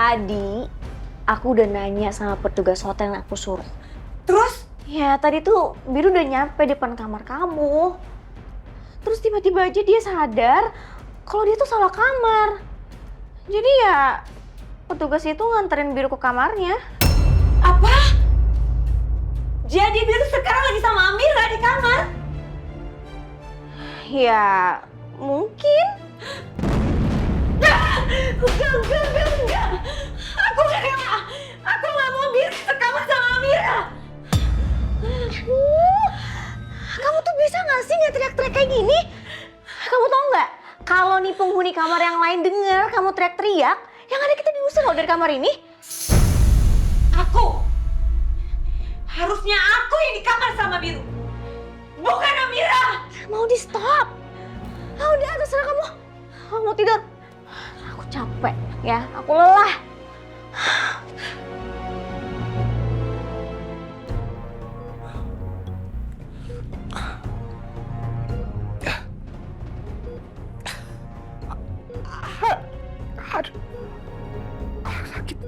Tadi aku udah nanya sama petugas hotel yang aku suruh. Terus? Ya tadi tuh Biru udah nyampe depan kamar kamu. Terus tiba-tiba aja dia sadar kalau dia tuh salah kamar. Jadi ya petugas itu nganterin Biru ke kamarnya. Apa? Jadi Biru sekarang lagi sama Amira di kamar? Ya mungkin. Enggak. Aku gak rela. Aku gak mau Biru sekamar sama Amira. Kamu tuh bisa gak sih gak teriak-teriak kayak gini? Kamu tau gak? Kalau nih penghuni kamar yang lain denger kamu teriak-teriak, yang ada kita diusir loh dari kamar ini. Aku. Harusnya aku yang di kamar sama Biru. Bukan Amira. Mau di stop? Ah udah terserah kamu. Kamu mau tidur? Aku capek ya, aku lelah. Aduh, sakit.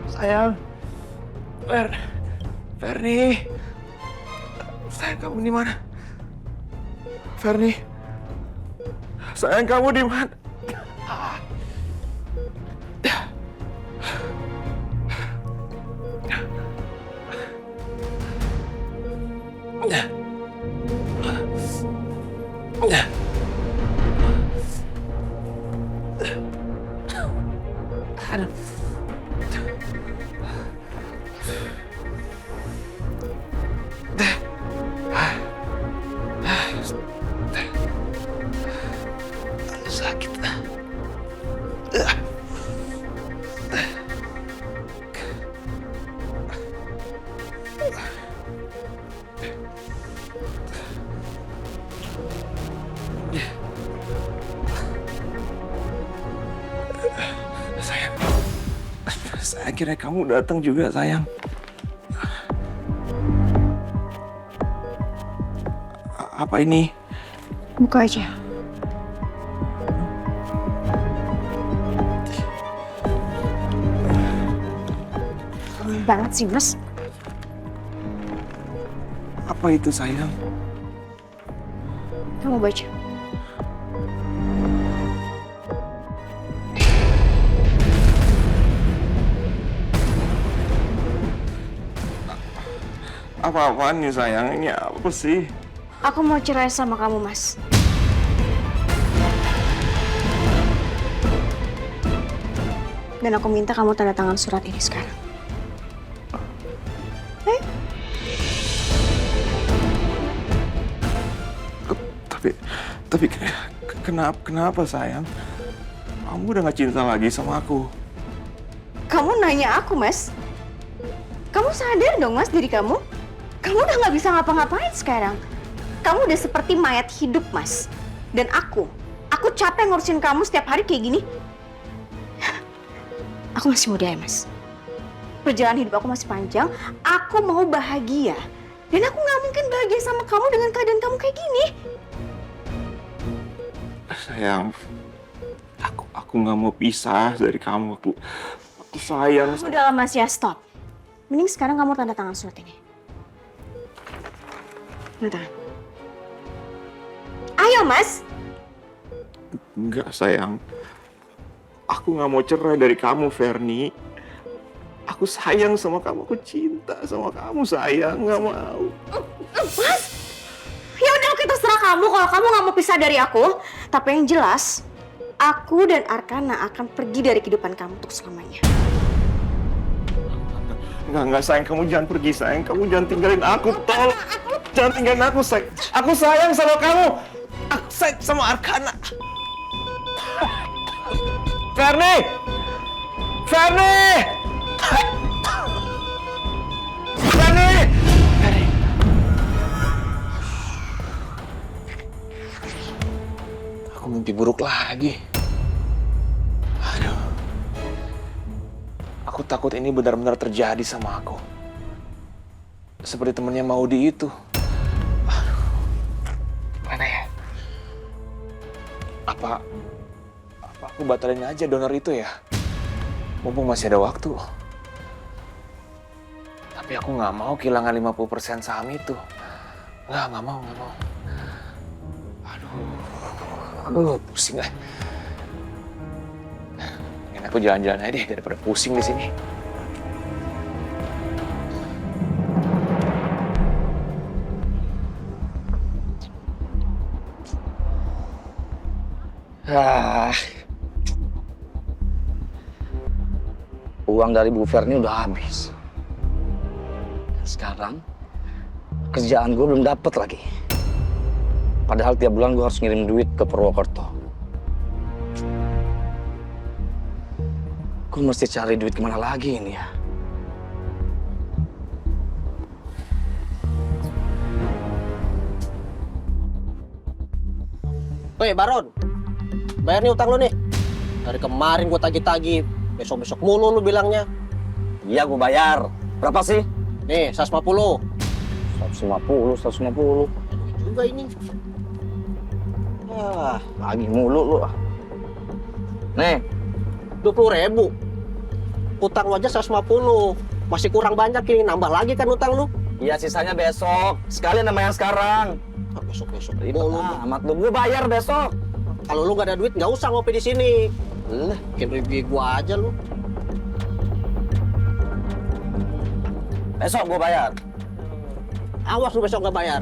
Sayang, Ferni, sayang kamu di mana? Ferni, sayang kamu di mana? Aduh. Sakit. Sayang, akhirnya kamu datang juga, sayang. Apa ini? Buka aja. Aneh banget sih, Mas. Apa itu, sayang? Kamu baca. Apa-apaan nih, sayang? Ini apa sih? Aku mau cerai sama kamu, Mas. Dan aku minta kamu tanda tangan surat ini sekarang. Tapi kenapa, sayang? Kamu udah gak cinta lagi sama aku. Kamu nanya aku, Mas? Kamu sadar dong, Mas, diri kamu? Kamu udah gak bisa ngapa-ngapain sekarang. Kamu udah seperti mayat hidup, Mas. Dan aku capek ngurusin kamu setiap hari kayak gini. Aku masih muda ya, Mas. Perjalanan hidup aku masih panjang. Aku mau bahagia. Dan aku gak mungkin bahagia sama kamu dengan keadaan kamu kayak gini. Sayang, aku nggak mau pisah dari kamu. Aku sayang. Udah lama Mas ya, stop. Mending sekarang kamu tanda tangan surat ini. Tanda tangan. Ayo, Mas. Enggak, sayang. Aku nggak mau cerai dari kamu, Ferni. Aku sayang sama kamu, aku cinta sama kamu, sayang. Nggak mau. Mas, ya udah oke terserah kamu kalau kamu nggak mau pisah dari aku. Tapi yang jelas, aku dan Arkana akan pergi dari kehidupan kamu untuk selamanya. Enggak, sayang. Kamu jangan pergi, sayang. Kamu jangan tinggalin aku, tolong. Jangan tinggalin aku, sayang. Aku sayang sama kamu. Aku sayang sama Arkana. Ferni! Ferni! Ferni! Aku mimpi buruk lagi. Aduh. Aku takut ini benar-benar terjadi sama aku. Seperti temennya Maudi itu. Aduh. Mana ya? Apa aku batalin aja donor itu ya? Mumpung masih ada waktu. Tapi aku nggak mau kehilangan 50% saham itu. Nggak mau. Aduh, pusing lah. Mendingan aku jalan-jalan aja deh daripada pusing di sini. Uang dari Bu Ferni udah habis. Sekarang kerjaan gue belum dapet lagi. Padahal tiap bulan gue harus ngirim duit ke Purwokerto. Gue mesti cari duit kemana lagi ini ya? Woi Baron, bayar nih utang lu nih. Dari kemarin gue tagih-tagih, besok-besok mulu lu bilangnya. Iya gue bayar. Berapa sih? Nih, 150. 150. Juga ini. Ah, Lagi mulu lu. Nih, 20.000. Utang lu aja 150. Masih kurang banyak ini, nambah lagi kan utang lu. iya sisanya besok. Sekalian sama yang sekarang. Ah, besok-besok Ribet mulu. amat lu, gue bayar besok. Kalau lu gak ada duit, nggak usah ngopi di sini. Lah, Bikin review gua aja lu. besok gue bayar. Awas lu besok nggak bayar.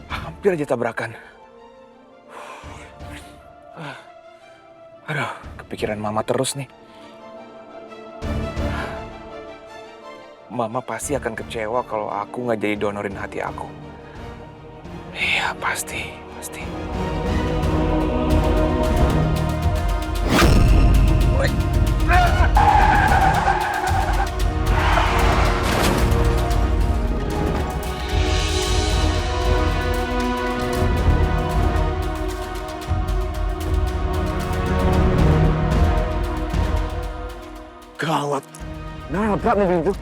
Hampir aja tabrakan. Aduh, kepikiran mama terus nih. Mama pasti akan kecewa kalau aku nggak jadi donorin hati aku. Iya, pasti. Gawat. Nabrak mobil itu.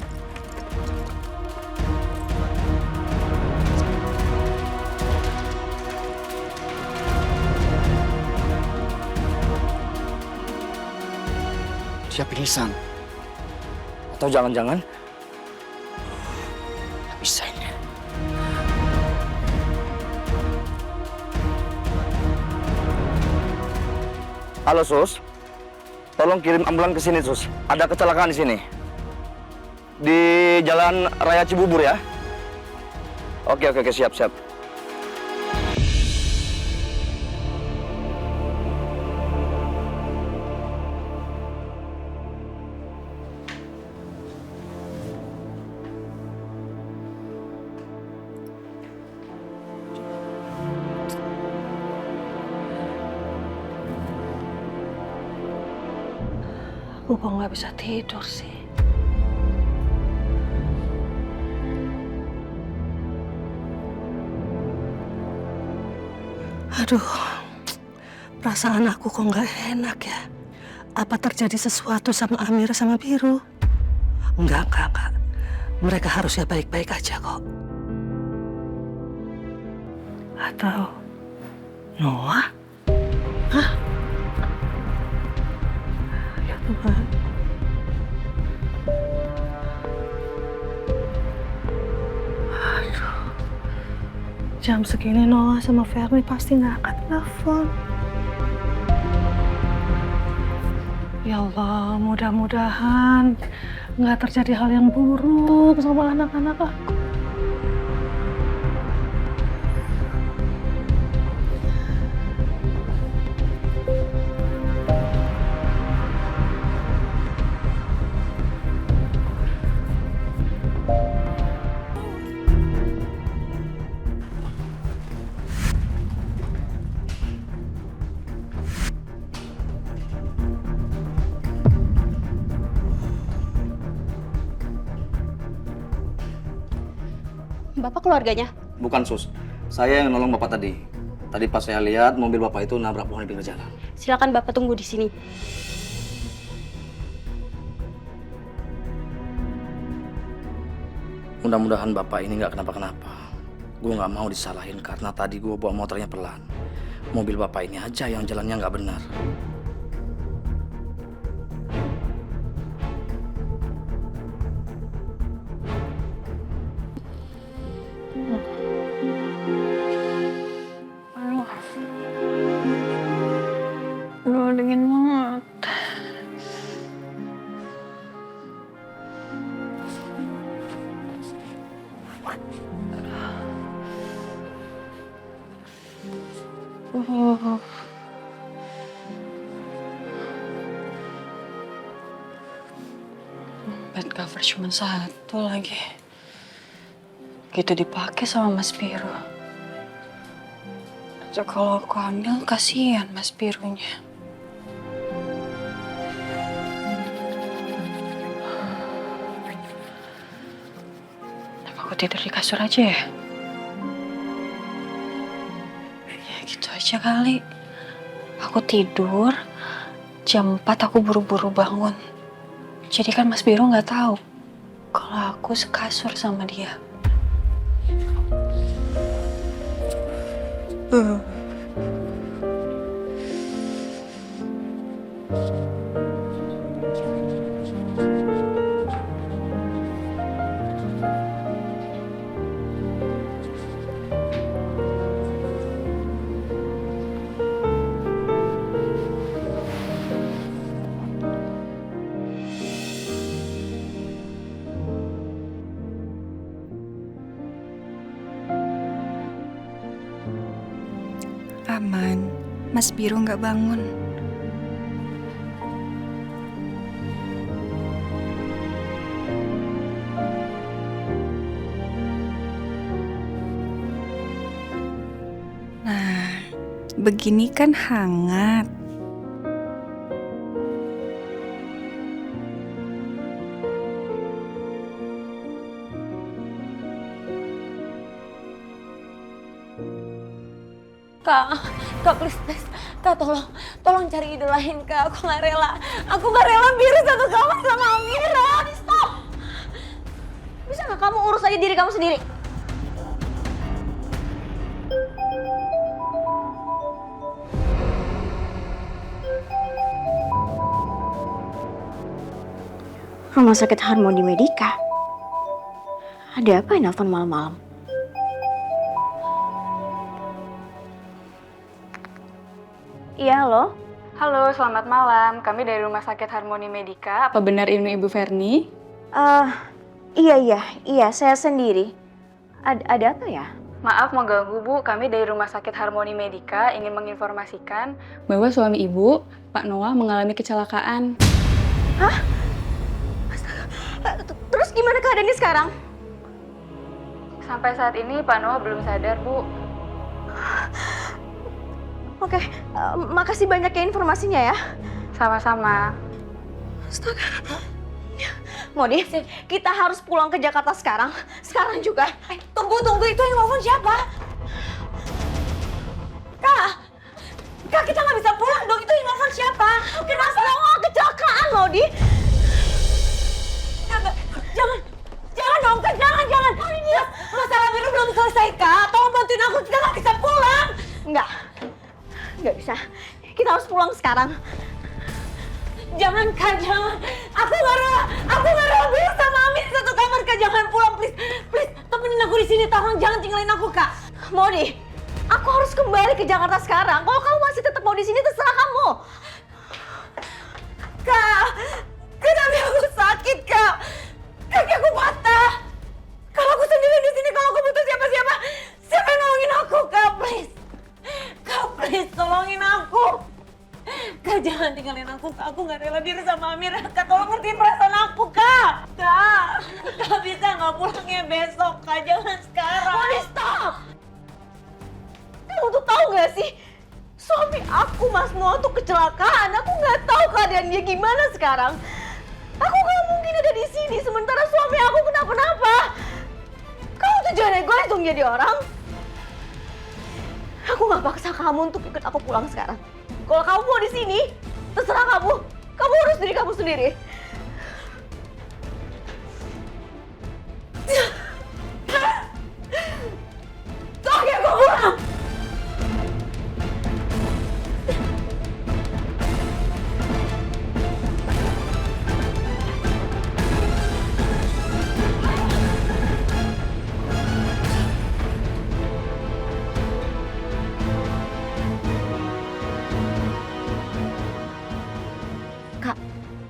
Dia pingsan. Atau jangan-jangan bisa ini. Halo Sus, tolong kirim ambulan ke sini Sus. Ada kecelakaan di sini. Di Jalan Raya Cibubur ya. Oke, siap. Aku kok nggak bisa tidur sih? Aduh, perasaan aku kok nggak enak ya. Apa terjadi sesuatu sama Amira sama Biru? Enggak. Mereka harusnya baik-baik aja kok. Atau Noah? Hah? Ya Tuhan. Aduh. Jam segini Noah sama Ferni pasti nggak akan telepon. Ya Allah, mudah-mudahan nggak terjadi hal yang buruk sama anak-anak aku. Bapak keluarganya? Bukan Sus, saya yang nolong Bapak tadi. Tadi pas saya lihat mobil Bapak itu nabrak pohon di pinggir jalan. Silakan Bapak tunggu di sini. Mudah-mudahan Bapak ini nggak kenapa-kenapa. Gue nggak mau disalahin karena tadi gue bawa motornya pelan. Mobil Bapak ini aja yang jalannya nggak benar. Aduh, dingin banget. Bed cover cuma satu lagi. Gitu dipakai sama Mas Biru. So, kalau aku ambil kasihan Mas Birunya. Apa aku tidur di kasur aja ya? Ya gitu aja kali. Aku tidur, jam 4 aku buru-buru bangun. Jadi kan Mas Biru nggak tahu kalau aku sekasur sama dia. Aman, Mas Biru nggak bangun. Nah, begini kan hangat. Kak, please. Kak, tolong cari ide lain, Kak. Aku nggak rela Biru satu kamar sama Amira. Stop! Bisa nggak kamu urus aja diri kamu sendiri? Rumah sakit Harmony Medica. Ada apa yang nelfon malam-malam? Iya, halo? Halo, selamat malam. Kami dari Rumah Sakit Harmony Medica. Apa benar ini Ibu Verni? Iya, saya sendiri. Ada apa ya? Maaf mengganggu, Bu. Kami dari Rumah Sakit Harmony Medica ingin menginformasikan bahwa suami Ibu, Pak Noah, mengalami kecelakaan. Hah? Terus gimana keadaannya sekarang? Sampai saat ini Pak Noah belum sadar, Bu. Oke, makasih banyak ya informasinya ya. Sama-sama. Astaga. Modi, kita harus pulang ke Jakarta sekarang. Sekarang juga. Tunggu, itu yang nelfon siapa? Kak, kita nggak bisa pulang dong. Itu yang nelfon siapa? Mas Noah kecelakaan, Modi. Jangan dong, Kak, jangan. Masalah Biru belum selesai, Kak. Tolong bantuin aku, kita nggak bisa pulang. Nggak bisa. Kita harus pulang sekarang. Jangan, Kak, jangan. Aku nggak rela Biru sama Amin di satu kamar, Kak. Jangan pulang, please. Temenin aku di sini, tolong jangan tinggalin aku, Kak. Modi, aku harus kembali ke Jakarta sekarang. Kalau kamu masih tetap mau di sini, terserah kamu. Kak, kenapa aku sakit, Kak? Kaki aku patah. Kalau aku sendiri di sini, kalau aku butuh siapa yang nolongin aku, Kak, please. Kak, please, tolongin aku. Kak, jangan tinggalin aku, Kak. Aku nggak rela Biru sama Amira. Kak, tolong ngertiin perasaan aku, Kak. Kak, bisa nggak pulangnya besok, Kak? Jangan sekarang. Modi, stop! Kamu tuh tahu nggak sih? Suami aku, Mas Noah, tuh kecelakaan. Aku nggak tahu keadaan dia gimana sekarang. Aku nggak mungkin ada di sini sementara suami aku kenapa-napa. Kamu tuh jangan egois dong jadi orang. Aku nggak paksa kamu untuk ikut aku pulang sekarang. Kalau kamu mau di sini, terserah kamu. Kamu urus diri kamu sendiri. Oke, aku pulang.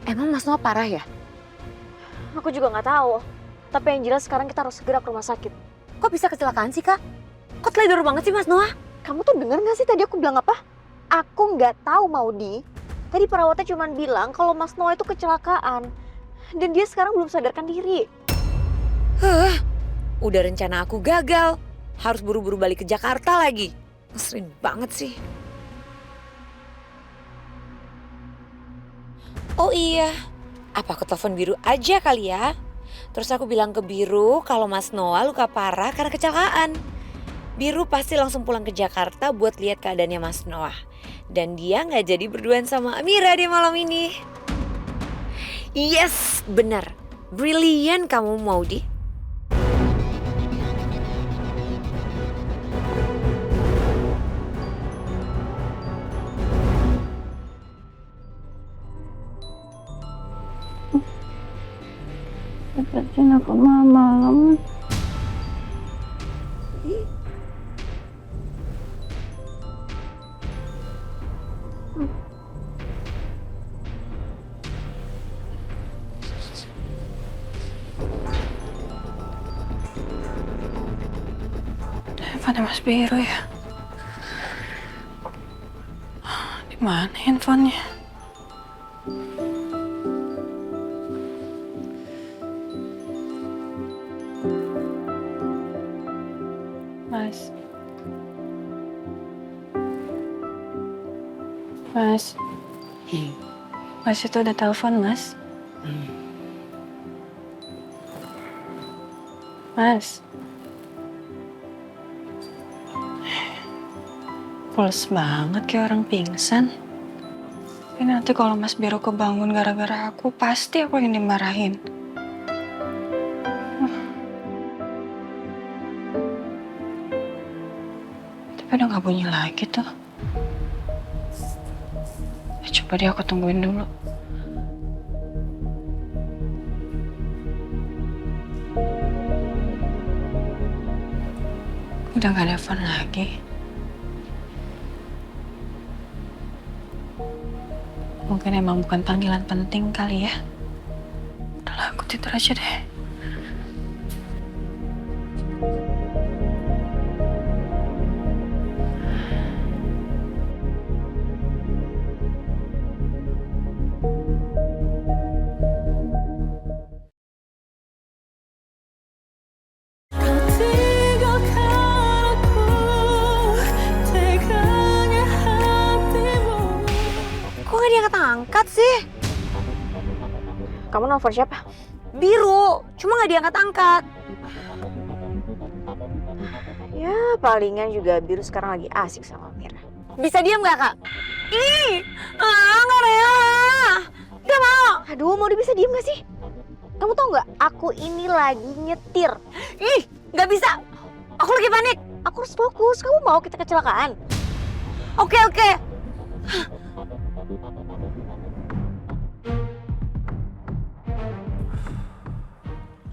Emang Mas Noah parah ya? Aku juga nggak tahu. Tapi yang jelas sekarang kita harus segera ke rumah sakit. Kok bisa kecelakaan sih, Kak? Kok teledor banget sih Mas Noah? Kamu tuh denger nggak sih tadi aku bilang apa? Aku nggak tahu, Maudi. Tadi perawatnya cuma bilang kalau Mas Noah itu kecelakaan. Dan dia sekarang belum sadarkan diri. Udah rencana aku gagal. Harus buru-buru balik ke Jakarta lagi. Ngeselin banget sih. Oh iya, apa aku telepon Biru aja kali ya? Terus aku bilang ke Biru kalau Mas Noah luka parah karena kecelakaan. Biru pasti langsung pulang ke Jakarta buat lihat keadaannya Mas Noah. Dan dia nggak jadi berduaan sama Amira di malam ini. Yes, benar. Brilian kamu, Maudi. Tepatin aku malam. Handphone Mas Biru ya? Di mana handphonenya? Mas. Mas. Mas itu udah telepon, Mas. Mas. Pules banget kayak orang pingsan. Tapi nanti kalau Mas Biru kebangun gara-gara aku, pasti aku yang dimarahin. Tapi udah gak bunyi lagi tuh. Coba deh aku tungguin dulu. Udah gak ada phone lagi. Mungkin emang bukan panggilan penting kali ya. Udahlah, aku tidur aja deh. Kok gak diangkat-angkat sih? Kamu nelfon siapa? Biru, cuma gak diangkat-angkat. Ya palingan juga Biru sekarang lagi asik sama Mira. Bisa diam gak, Kak? Ih, gak rela. Gak mau. Aduh, mau bisa diem gak sih? Kamu tau nggak? Aku ini lagi nyetir. Ih, gak bisa. Aku lagi panik. Aku harus fokus. Kamu mau kita kecelakaan? Oke.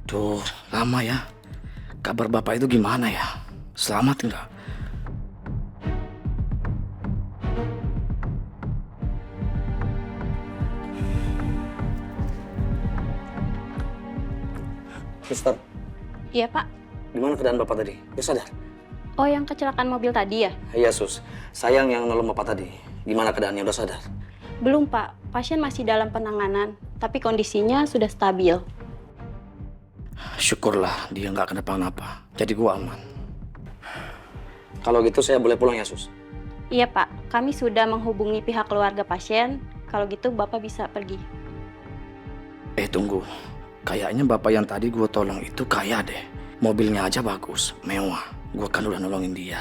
Duh, lama ya. Kabar bapak itu gimana ya? Selamat enggak? Mister, Iya, Pak. gimana keadaan bapak tadi? Dia sadar? Oh, yang kecelakaan mobil tadi ya? Iya, Sus. Sayang yang nolong bapak tadi. Gimana keadaannya? Udah sadar? Belum, Pak. Pasien masih dalam penanganan, tapi kondisinya sudah stabil. Syukurlah dia nggak kenapa-napa. Jadi gua aman. Kalau gitu saya boleh pulang ya, Sus? Iya, Pak. Kami sudah menghubungi pihak keluarga pasien. Kalau gitu Bapak bisa pergi. Tunggu. Kayaknya bapak yang tadi gua tolong itu kaya deh. Mobilnya aja bagus, mewah. Gua kan udah nolongin dia.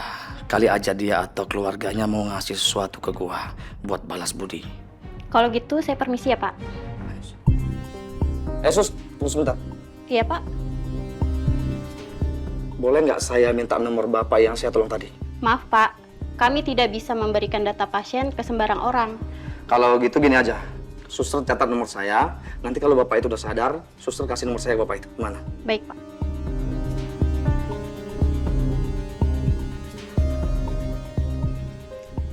Kali aja dia atau keluarganya mau ngasih sesuatu ke gua buat balas budi. Kalau gitu saya permisi ya Pak. Sus, tunggu sebentar. Iya Pak. Boleh nggak saya minta nomor bapak yang saya tolong tadi? Maaf Pak, kami tidak bisa memberikan data pasien ke sembarang orang. Kalau gitu gini aja, suster catat nomor saya. Nanti kalau bapak itu udah sadar, suster kasih nomor saya ke bapak itu. Mana? Baik Pak.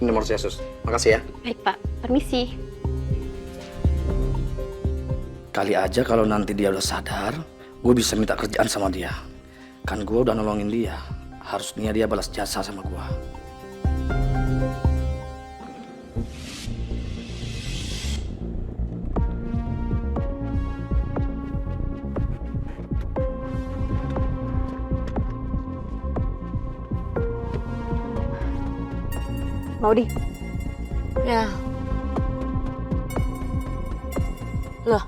Ini nomor saya, Sus. Makasih ya. Baik Pak, permisi. Kali aja kalau nanti dia udah sadar, gue bisa minta kerjaan sama dia. Kan gue udah nolongin dia. Harusnya dia balas jasa sama gue. Maudi, Ya. Loh,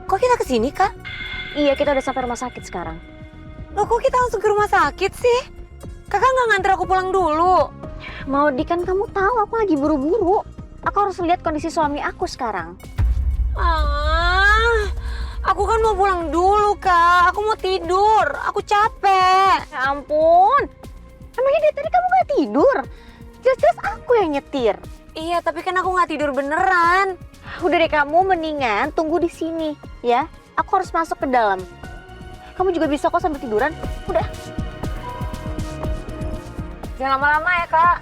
kok kita kesini, Kak? iya kita udah sampai rumah sakit sekarang. Loh, kok kita langsung ke rumah sakit sih? Kakak nggak nganter aku pulang dulu? Maudi, kan kamu tahu aku lagi buru-buru. Aku harus lihat kondisi suami aku sekarang. Aku kan mau pulang dulu, Kak. Aku mau tidur. Aku capek. Ya ampun, emangnya dari tadi kamu gak tidur? Jelas-jelas aku yang nyetir. Iya, tapi kan aku nggak tidur beneran. Udah deh, kamu mendingan tunggu di sini ya. Aku harus masuk ke dalam. Kamu juga bisa kok sambil tiduran. Udah. Jangan lama-lama ya, Kak.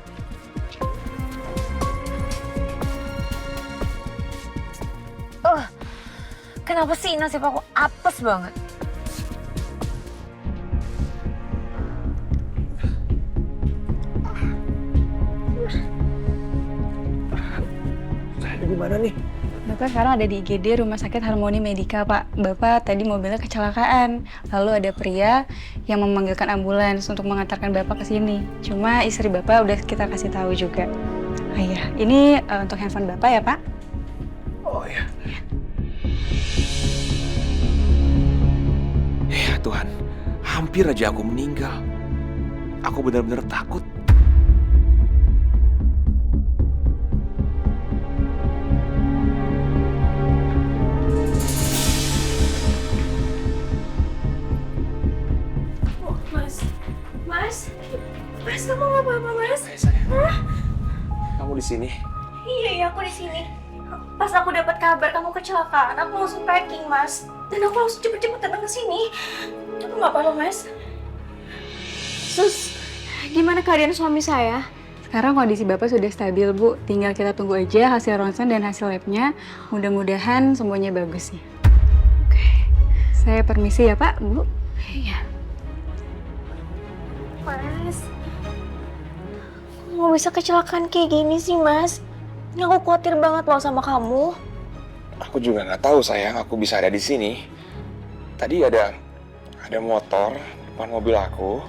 Kenapa sih nasib aku apes banget? Saya di mana nih? Bapak sekarang ada di IGD Rumah Sakit Harmoni Medika, Pak. Bapak tadi mobilnya kecelakaan. Lalu ada pria yang memanggilkan ambulans untuk mengantarkan Bapak ke sini. Cuma istri Bapak udah kita kasih tahu juga. Oh iya, ini untuk handphone Bapak ya, Pak? Oh ya. Ya Tuhan, hampir aja aku meninggal. Aku benar-benar takut. Mas, kamu nggak apa-apa, Mas? Hai sayang. Kamu di sini? Iya, aku di sini. Pas aku dapat kabar kamu kecelakaan, aku langsung packing, Mas. Dan aku langsung cepet-cepet datang ke sini. Kamu nggak apa-apa, Mas? Sus, gimana keadaan suami saya? Sekarang kondisi Bapak sudah stabil, Bu. Tinggal kita tunggu aja hasil ronsen dan hasil labnya. Mudah-mudahan semuanya bagus ya. Oke. Saya permisi ya, Pak, Bu. Iya. Mas, kok bisa kecelakaan kayak gini sih, Mas? Aku khawatir banget loh sama kamu. Aku juga nggak tahu sayang, aku bisa ada di sini. Tadi ada motor depan mobil aku.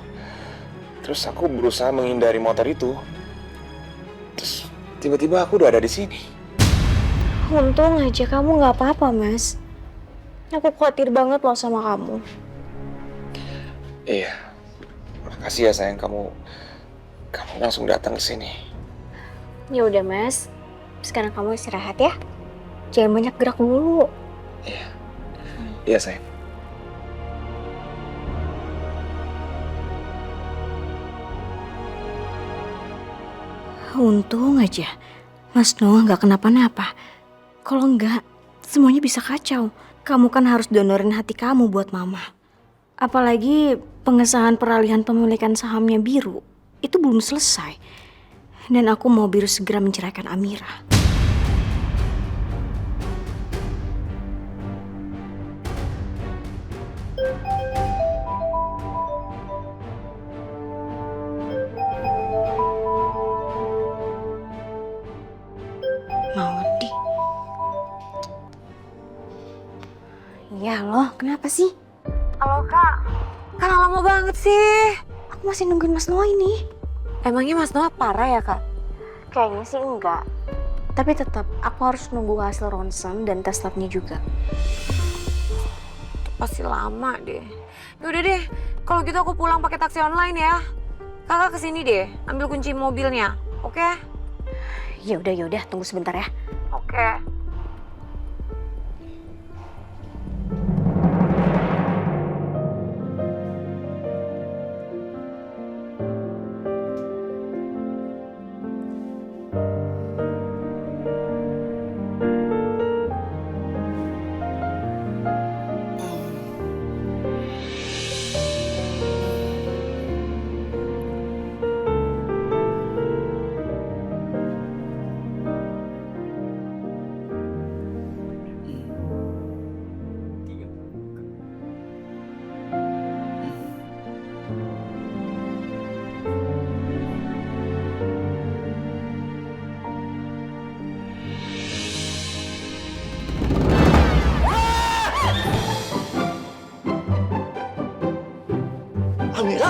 Terus aku berusaha menghindari motor itu. Terus tiba-tiba aku udah ada di sini. Untung aja kamu nggak apa-apa, Mas. Aku khawatir banget loh sama kamu. Iya. Makasih ya sayang, kamu langsung datang ke sini. Ya udah, Mas. Sekarang kamu istirahat ya. Jangan banyak gerak dulu. Iya. Iya sayang. Untung aja Mas Noah nggak kenapa-napa. Kalau nggak, semuanya bisa kacau. Kamu kan harus donorin hati kamu buat Mama. Apalagi pengesahan peralihan pemilikan sahamnya Biru itu belum selesai. Dan aku mau Biru segera menceraikan Amira. Maudi. Iya loh, kenapa sih? Halo, Kak. Kan lama banget sih. Aku masih nungguin Mas Noah ini. Emangnya Mas Noah parah ya, Kak? Kayaknya sih enggak. Tapi tetap aku harus nunggu hasil ronsen dan tes labnya juga. Pasti lama deh. Yaudah deh, kalau gitu aku pulang pakai taksi online ya. Kakak kesini deh, ambil kunci mobilnya, oke? Ya udah, tunggu sebentar ya. Oke. Amira,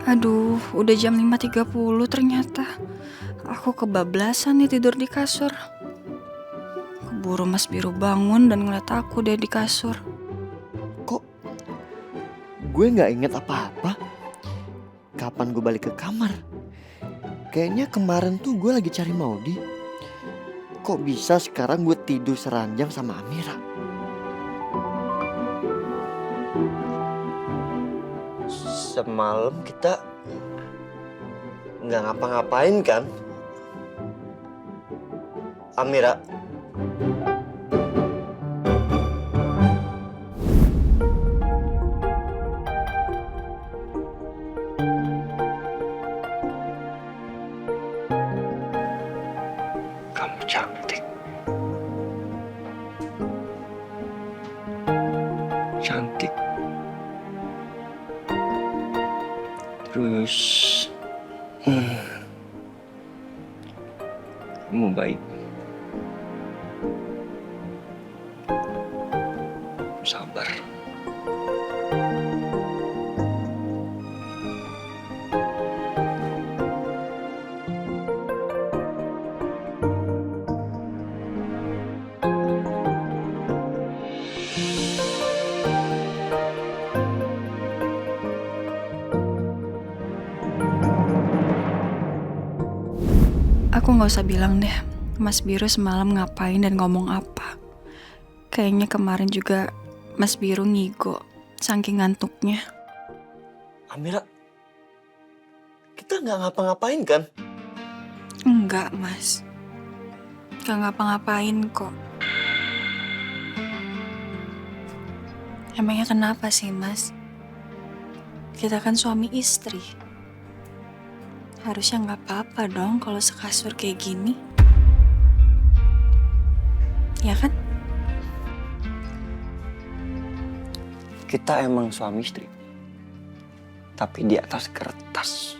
Aduh, udah jam 5.30 ternyata. Aku kebablasan nih tidur di kasur. Keburu Mas Biru bangun dan ngeliat aku deh di kasur. Kok gue nggak inget apa-apa? Kapan gue balik ke kamar? Kayaknya kemarin tuh gue lagi cari Maudi. Kok bisa sekarang gue tidur seranjang sama Amira? Semalam kita nggak ngapa-ngapain kan? Amira, Kamu cantik. Cantik. Terus kamu baik. Sabar. Aku nggak usah bilang deh, Mas Biru semalam ngapain dan ngomong apa. Kayaknya kemarin juga Mas Biru ngigo, saking ngantuknya. Amira, kita nggak ngapa-ngapain kan? Enggak, Mas. Gak ngapa-ngapain kok. Emangnya kenapa sih, Mas? Kita kan suami istri. Harusnya nggak apa-apa dong kalau sekasur kayak gini. Ya kan? Kita emang suami istri, tapi di atas kertas.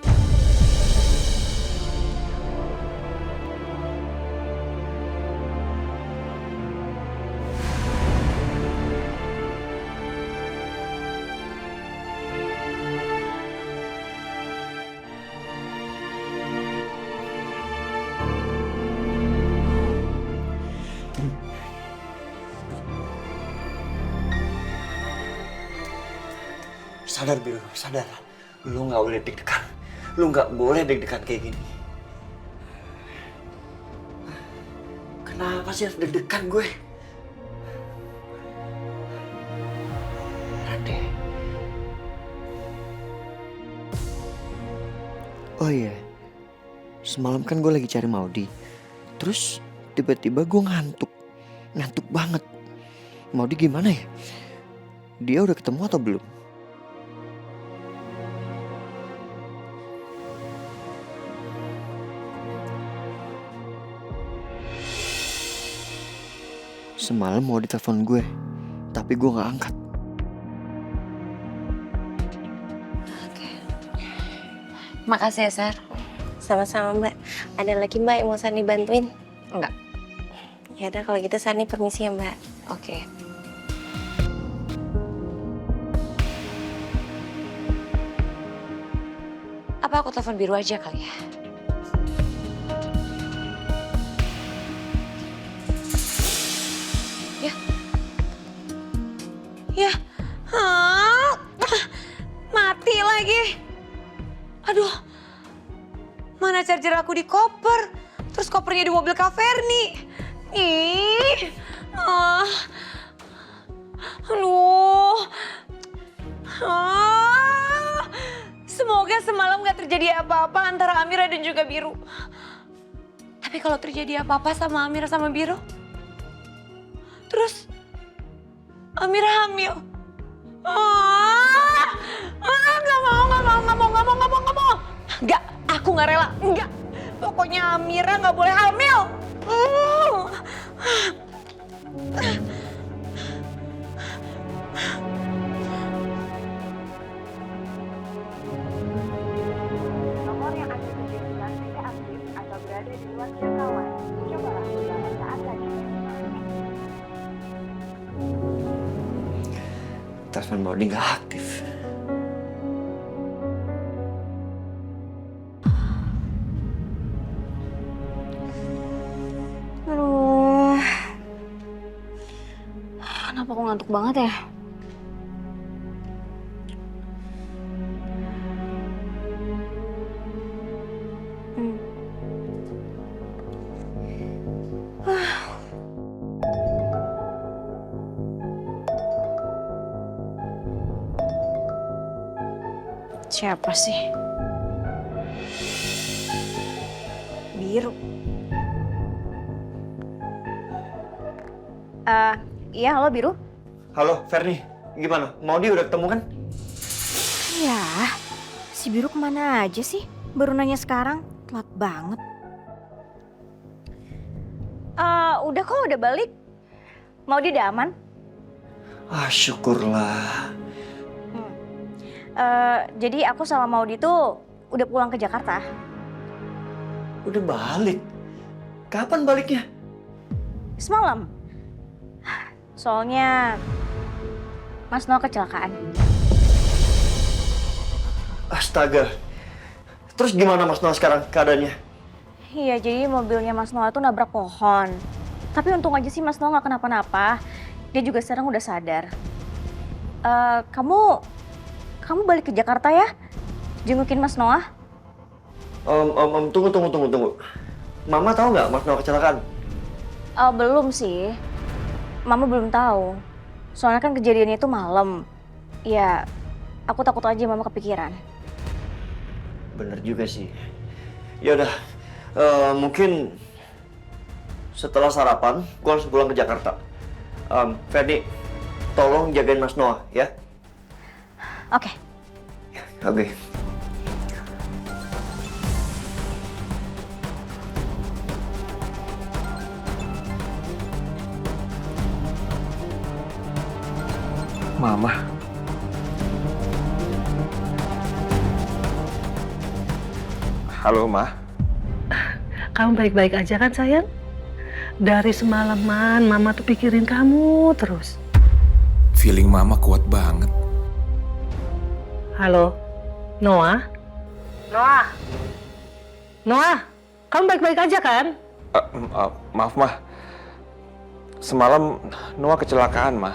Sadar Biru, sadar. Lu nggak boleh deg-degan. Lu nggak boleh deg-degan kayak gini. Kenapa sih harus deg-degan gue? Rade. Oh iya, semalam kan gue lagi cari Maudi. Terus tiba-tiba gue ngantuk banget. Maudi gimana ya? Dia udah ketemu atau belum? Semalam mau ditelepon gue, tapi gue gak angkat. Makasih ya, Sar. Sama-sama Mbak. Ada lagi Mbak yang mau Sani bantuin? Enggak. Ya udah kalau gitu Sani permisi ya Mbak. Oke. Apa aku telepon Biru aja kali ya? Ya. Aduh, mana charger aku di koper? Terus kopernya di mobil Kak Ferni. Ih, aduh. Semoga semalam gak terjadi apa-apa antara Amira dan juga Biru. Tapi kalau terjadi apa-apa sama Amira sama Biru, terus Amira hamil. Gak mau. Gak, aku gak rela. Enggak. Pokoknya Amira gak boleh hamil. Nomor yang Anda tujukan tidak aktif atau berada di luar jangkauan. Cobalah beberapa saat lagi. Telepon Maudi nggak aktif. Aduh, kenapa aku ngantuk banget ya? Siapa sih? Biru. Iya, halo Biru. Halo, Ferni. Gimana? Maudi udah ketemu kan? Ya, si Biru kemana aja sih? Baru nanya sekarang, telat banget. Udah kok, udah balik. Maudi udah aman? Ah, syukurlah. Jadi aku sama Maudi tuh udah pulang ke Jakarta. Udah balik? Kapan baliknya? Semalam. Soalnya Mas Noah kecelakaan. Astaga. Terus gimana Mas Noah sekarang keadaannya? Iya, jadi mobilnya Mas Noah tuh nabrak pohon. Tapi untung aja sih Mas Noah nggak kenapa-napa. Dia juga sekarang udah sadar. Kamu balik ke Jakarta ya? Jengukin Mas Noah? Tunggu. Mama tahu nggak Mas Noah kecelakaan? Belum sih. Mama belum tahu. Soalnya kan kejadiannya itu malam. Ya, aku takut aja Mama kepikiran. Bener juga sih. Ya udah, mungkin setelah sarapan, gue langsung pulang ke Jakarta. Ferdi, tolong jagain Mas Noah ya. Oke. Oke. Mama. Halo, Ma. Kamu baik-baik aja kan, sayang? Dari semalaman Mama tuh pikirin kamu terus. Feeling Mama kuat banget. Halo, Noah? Noah, kamu baik-baik aja kan? Maaf, Ma. Semalam Noah kecelakaan, Ma.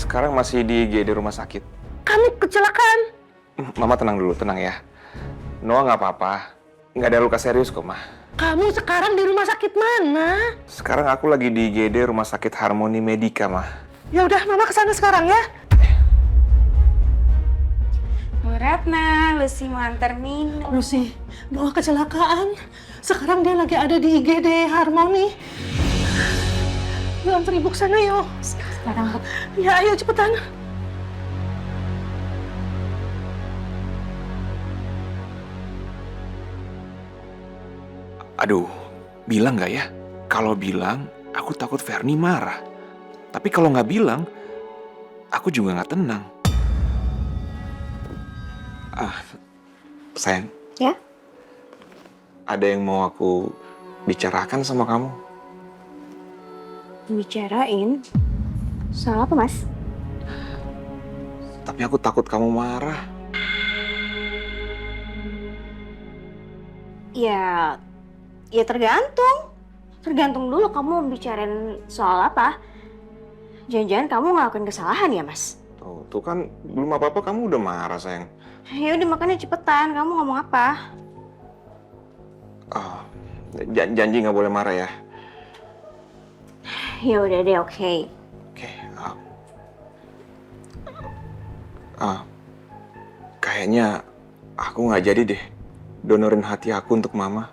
Sekarang masih di IGD rumah sakit. Kamu kecelakaan? Mama tenang dulu, tenang ya. Noah nggak apa-apa. Nggak ada luka serius kok, Ma. Kamu sekarang di rumah sakit mana? Sekarang aku lagi di IGD Rumah Sakit Harmoni Medika, Ma. Ya udah, Mama kesana sekarang ya. Bu Ratna, Lucy mau antar minum. Lucy, Noah kecelakaan. Sekarang dia lagi ada di IGD Harmoni. Yuk, antar ibu ke sana yuk. Sekarang. Ya, ayo cepetan. Aduh, bilang nggak ya? Kalau bilang, aku takut Ferni marah. Tapi kalau nggak bilang, aku juga nggak tenang. Sayang. Ya? Ada yang mau aku bicarakan sama kamu? Bicarain? Soal apa, Mas? Tapi aku takut kamu marah. Ya tergantung. Tergantung dulu kamu bicarain soal apa. Jangan-jangan kamu ngelakuin kesalahan ya, Mas? Tuh, Tuh kan belum apa-apa kamu udah marah sayang. Ya udah makanya cepetan, kamu ngomong apa? Oh, janji nggak boleh marah ya. Ya udah deh, oke. Oke. Kayaknya aku nggak jadi deh donorin hati aku untuk mama.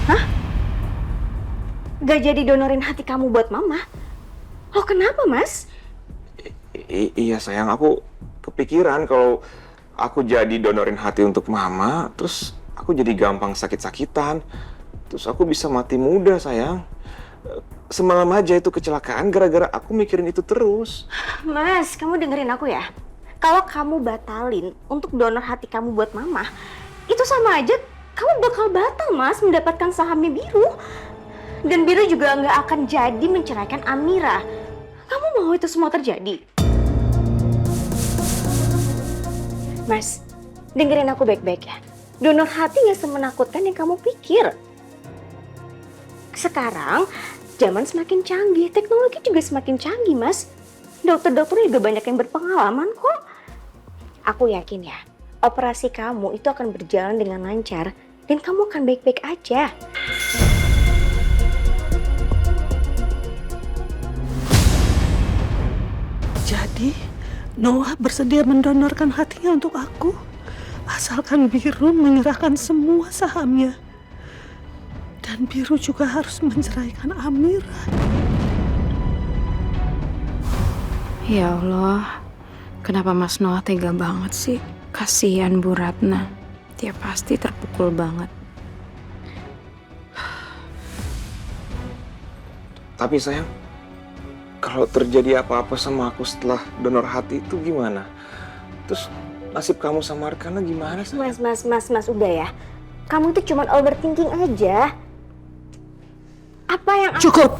Hah? Gak jadi donorin hati kamu buat mama? Oh kenapa mas? Iya sayang, aku kepikiran kalau aku jadi donorin hati untuk mama, terus aku jadi gampang sakit-sakitan, terus aku bisa mati muda sayang. Semalam aja itu kecelakaan gara-gara aku mikirin itu terus. Mas, kamu dengerin aku ya. Kalau kamu batalin untuk donor hati kamu buat mama, itu sama aja kamu bakal batal mas mendapatkan sahamnya Biru. Dan Biru juga nggak akan jadi menceraikan Amira. Kamu mau itu semua terjadi? Mas, dengerin aku baik-baik ya. Donor hati nggak semenakutkan yang kamu pikir. Sekarang, zaman semakin canggih, teknologi juga semakin canggih, Mas. Dokter-dokter juga banyak yang berpengalaman kok. Aku yakin ya, operasi kamu itu akan berjalan dengan lancar dan kamu akan baik-baik aja. Jadi, Noah bersedia mendonorkan hatinya untuk aku, asalkan Biru menyerahkan semua sahamnya. Dan Biru juga harus menceraikan Amira. Ya Allah, kenapa Mas Noah tega banget sih? Kasihan Bu Ratna, dia pasti terpukul banget. Tapi sayang, kalau terjadi apa-apa sama aku setelah donor hati itu gimana? Terus nasib kamu sama Arkana gimana sih? Mas, udah ya. Kamu itu cuma overthinking aja. Apa yang Cukup!